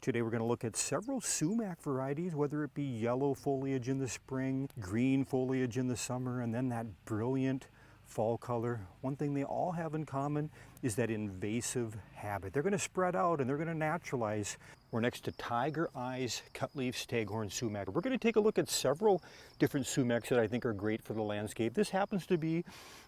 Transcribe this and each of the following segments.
Today we're going to look at several sumac varieties, whether it be yellow foliage in the spring, green foliage in the summer, and then that brilliant fall color. One thing they all have in common is that invasive habit. They're going to spread out and they're going to naturalize. We're next to Tiger Eyes Cutleaf Staghorn Sumac. We're going to take a look at several different sumacs that I think are great for the landscape. This happens to be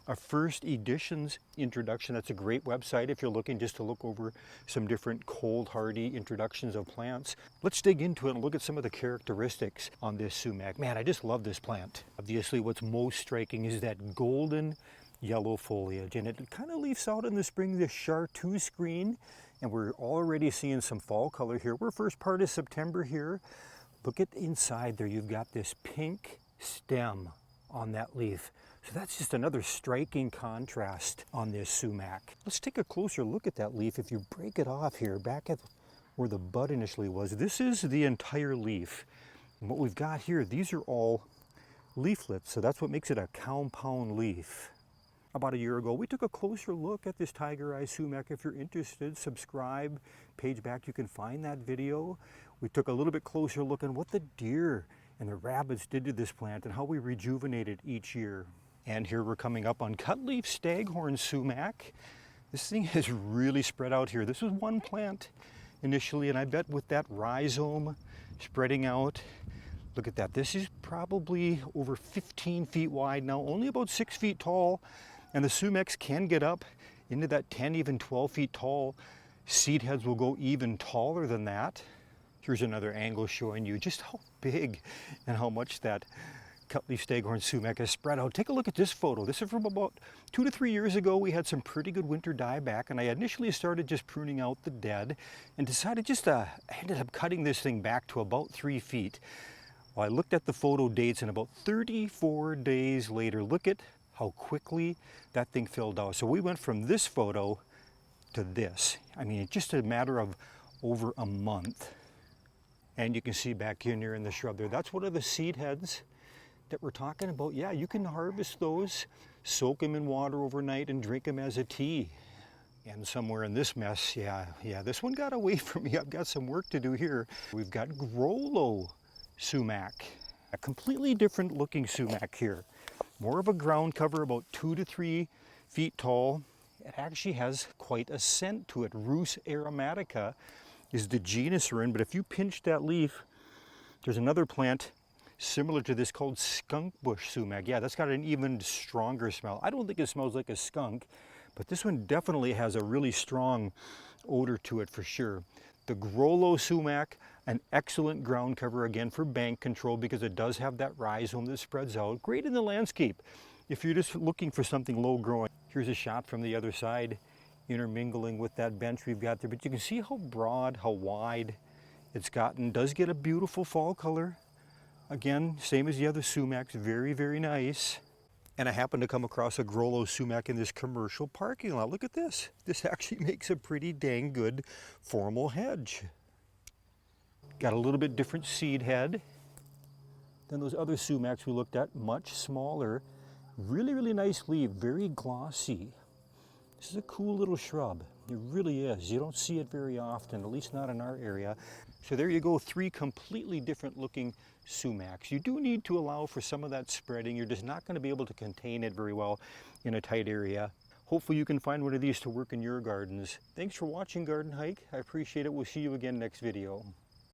a first editions introduction. That's a great website if you're looking just to look over some different cold hardy introductions of plants. Let's dig into it and look at some of the characteristics on this sumac. Man, I just love this plant. Obviously what's most striking is that golden yellow foliage, and it kind of leaves out in the spring this chartreuse green, and we're already seeing some fall color here. We're first part of September here. Look at the inside there, you've got this pink stem on that leaf. So that's just another striking contrast on this sumac. Let's take a closer look at that leaf. If you break it off here, back at where the bud initially was, this is the entire leaf. And what we've got here, these are all leaflets, so that's what makes it a compound leaf. About a year ago, we took a closer look at this Tiger Eyes Sumac. If you're interested, subscribe. Page back, you can find that video. We took a little bit closer look at what the deer and the rabbits did to this plant and how we rejuvenate it each year. And here we're coming up on Cutleaf Staghorn Sumac. This thing has really spread out here. This was one plant initially, and I bet with that rhizome spreading out, look at that. This is probably over 15 feet wide now, only about 6 feet tall. And the sumacs can get up into that 10, even 12 feet tall. Seed heads will go even taller than that. Here's another angle showing you just how big and how much that Cutleaf Staghorn Sumac has spread out. Take a look at this photo. This is from about 2 to 3 years ago. We had some pretty good winter dieback, and I initially started just pruning out the dead and decided I ended up cutting this thing back to about 3 feet. Well, I looked at the photo dates, and about 34 days later, look at how quickly that thing filled out. So we went from this photo to this. I mean, it's just a matter of over a month. And you can see back in here in the shrub there, that's one of the seed heads that we're talking about. Yeah, you can harvest those, soak them in water overnight, and drink them as a tea. And somewhere in this mess, yeah, this one got away from me. I've got some work to do here. We've got Grow-Low Sumac, a completely different looking sumac here. More of a ground cover, about 2 to 3 feet tall. It actually has quite a scent to it. Rhus aromatica is the genus we're in, but if you pinch that leaf, there's another plant similar to this called skunk bush sumac. Yeah, that's got an even stronger smell. I don't think it smells like a skunk, but this one definitely has a really strong odor to it for sure. The Gro-Low Sumac, an excellent ground cover again for bank control because it does have that rhizome that spreads out. Great in the landscape if you're just looking for something low growing. Here's a shot from the other side, intermingling with that bench we've got there. But you can see how broad, how wide it's gotten. Does get a beautiful fall color. Again, same as the other sumacs, very, very nice. And I happened to come across a Gro-Low Sumac in this commercial parking lot. Look at this. This actually makes a pretty dang good formal hedge. Got a little bit different seed head than those other sumacs we looked at, much smaller. Really, really nice leaf, very glossy. This is a cool little shrub. It really is. You don't see it very often, at least not in our area. So there you go, 3 completely different looking sumacs. You do need to allow for some of that spreading. You're just not going to be able to contain it very well in a tight area. Hopefully you can find one of these to work in your gardens. Thanks for watching Garden Hike. I appreciate it. We'll see you again next video.